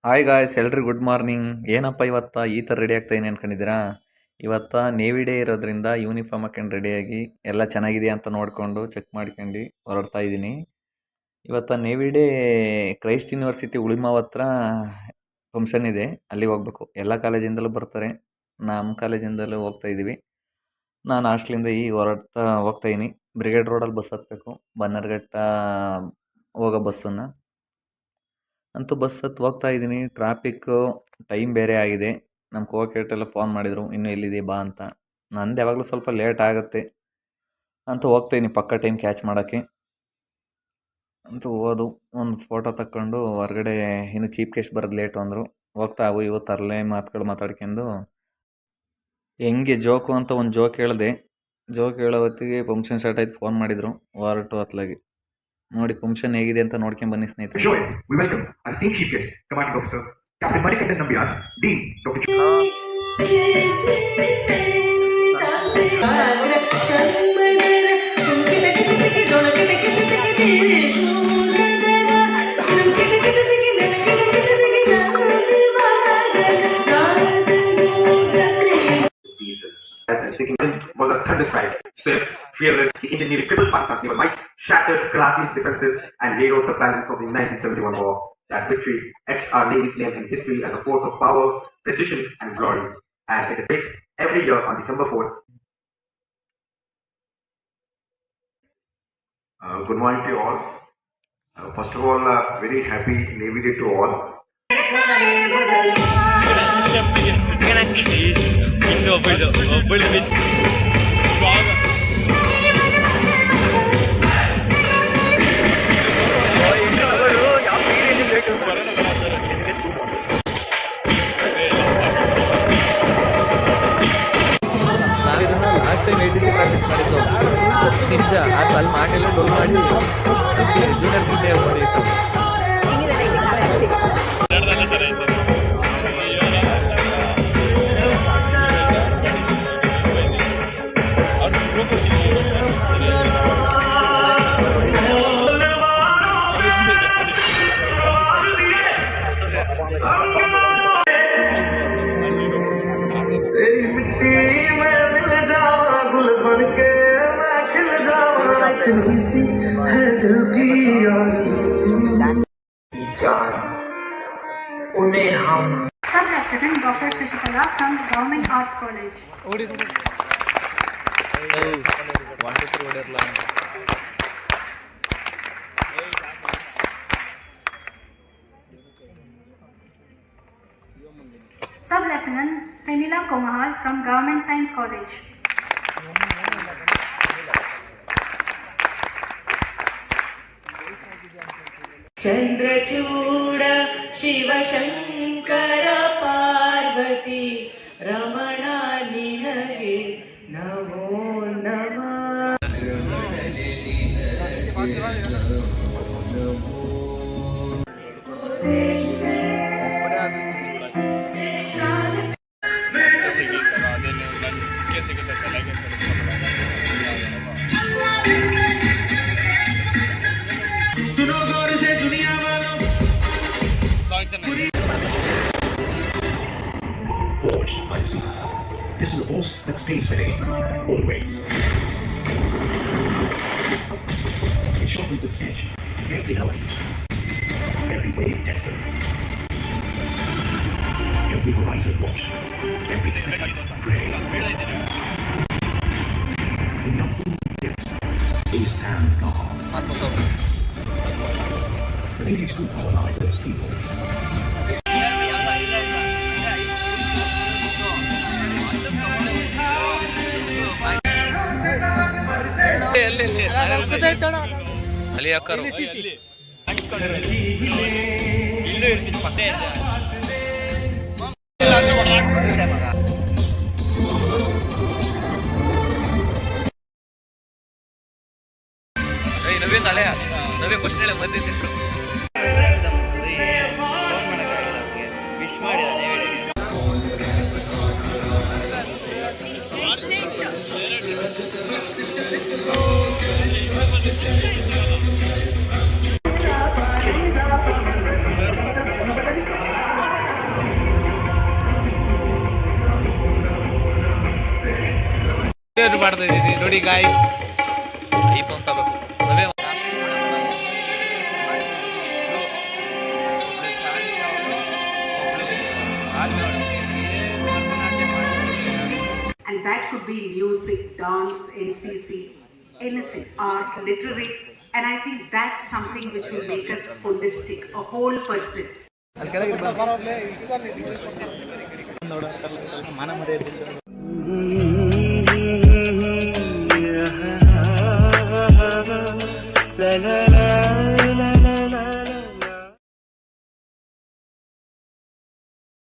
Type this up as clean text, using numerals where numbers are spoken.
Hi guys, ಎಲ್ರಿ good morning. ಏನಪ್ಪ ಇವತ್ತ ಈ ಥರ ರೆಡಿ ಆಗ್ತಾ ಇದೀನಿ ಅನ್ಕೊಂಡಿದ್ದೀರಾ? ಇವತ್ತ ನೇವಿ ಡೇ ಇರೋದ್ರಿಂದ ಯೂನಿಫಾರ್ಮ್ ಹಾಕೊಂಡು ರೆಡಿಯಾಗಿ ಎಲ್ಲ ಚೆನ್ನಾಗಿದೆಯಾ ಅಂತ ನೋಡ್ಕೊಂಡು ಚೆಕ್ ಮಾಡ್ಕೊಂಡು ಹೊರಡ್ತಾ ಇದ್ದೀನಿ. ಇವತ್ತ ನೇವಿ ಡೇ ಕ್ರೈಸ್ಟ್ ಯೂನಿವರ್ಸಿಟಿ ಉಳಿಮಾವ್ ಹತ್ರ ಫಂಕ್ಷನ್ ಇದೆ, ಅಲ್ಲಿಗೆ ಹೋಗ್ಬೇಕು. ಎಲ್ಲ ಕಾಲೇಜಿಂದಲೂ ಬರ್ತಾರೆ, ನಮ್ಮ ಕಾಲೇಜಿಂದಲೂ ಹೋಗ್ತಾ ಇದ್ದೀವಿ. ನಾನು ಹಾಸ್ಟ್ಲಿಂದ ಈಗ ಹೋಗ್ತಾ ಇದೀನಿ. ಬ್ರಿಗೇಡ್ ರೋಡಲ್ಲಿ ಬಸ್ ಹತ್ತಬೇಕು, ಬನ್ನರ್ಘಟ್ಟ ಹೋಗೋ ಬಸ್ಸನ್ನು ಅಂತೂ ಬಸ್ ಹತ್ತು ಹೋಗ್ತಾ ಇದ್ದೀನಿ. ಟ್ರಾಫಿಕ್ಕು ಟೈಮ್ ಬೇರೆ ಆಗಿದೆ. ನಮ್ಮ ಕೋಕೇಟ್ ಎಲ್ಲ ಫೋನ್ ಮಾಡಿದರು, ಇನ್ನೂ ಎಲ್ಲಿದೆ ಬಾ ಅಂತ. ನಂದು ಯಾವಾಗಲೂ ಸ್ವಲ್ಪ ಲೇಟ್ ಆಗುತ್ತೆ ಅಂತ ಹೋಗ್ತಾಯಿದ್ದೀನಿ ಪಕ್ಕ ಟೈಮ್ ಕ್ಯಾಚ್ ಮಾಡೋಕ್ಕೆ. ಅಂತೂ ಹೋದು ಒಂದು ಫೋಟೋ ತಕ್ಕೊಂಡು ಹೊರಗಡೆ ಇನ್ನು ಚೀಫ್ ಗೆಸ್ಟ್ ಬರೋದು ಲೇಟು ಅಂದರು. ಹೋಗ್ತಾ ಅವು ಇವು ತರಲೆ ಮಾತುಗಳು ಮಾತಾಡ್ಕೊಂಡು ಹೆಂಗೆ ಜೋಕು ಅಂತ ಒಂದು ಜೋಕ್ ಹೇಳಿದೆ. ಜೋಕ್ ಹೇಳೋ ಹೊತ್ತಿಗೆ ಫಂಕ್ಷನ್ ಸ್ಟಾರ್ಟ್ ಆಯ್ತು, ಫೋನ್ ಮಾಡಿದರು. ಹೊರಟು ಹತ್ಲಾಗಿ ನೋಡಿ ಫಂಕ್ಷನ್ ಹೇಗಿದೆ ಅಂತ ನೋಡ್ಕೊಂಡು ಬನ್ನಿ ಸ್ನೇಹಿತರೆ. Sure, we welcome our esteemed chief guest, commanding officer, Captain Manikandan Nambiar, Dean, Dr. was a thunderstrike, swift, fearless. The Indian Navy crippled Pakistan's naval might, shattered Karachi's defenses, and rewrote the balance of the 1971 war. That victory etched our Navy's name in history as a force of power, precision, and glory. And it is great every year on December 4th. Good morning to you all. First of all, very happy Navy Day to all. Last time 86 practice ಮಾಡಿದ್ದು ನಿಜ, ಅದು ಅಲ್ಲಿ ಮಾಡಿಲ್ಲ, ಡೋಲ್ ಮಾಡಿ junior city ಮಾಡಿತ್ತು. Sub-Lieutenant Dr. Shashikala from the Government Arts College. Sub-Lieutenant Femila Komahal from Government Science College. Chandrachud Shivashankara Parvati Ramana ನಿನಗೆ ನಮೋ ನಮಃ. Forged by sea. This is a force that stays steady, always. It sharpens its edge every element, every wave tested, every horizon watched, every second prayed. In the unseen depths, they stand calm. The Navy's true power lies in its people. ಅಲ್ಲಿ ಅಕ್ಕರು ನವೇ ತಲೆ ನವೇ question ಹೇಳ ಮಧ್ಯೆ ಸಿಕ್ಕರು wish ಮಾಡಿ ಶುರು ಮಾಡ್ತಾ ಇದ್ದೀನಿ ನೋಡಿ ಗಾಯ್ಸ್. ಐಫೋನ್ ತಗೋಬೇಕು. And that could be music, dance, NCC, anything, art, literary. And I think that's something which will make us holistic, a whole person. ಮಾನ ಮರ್ಯಾದೆ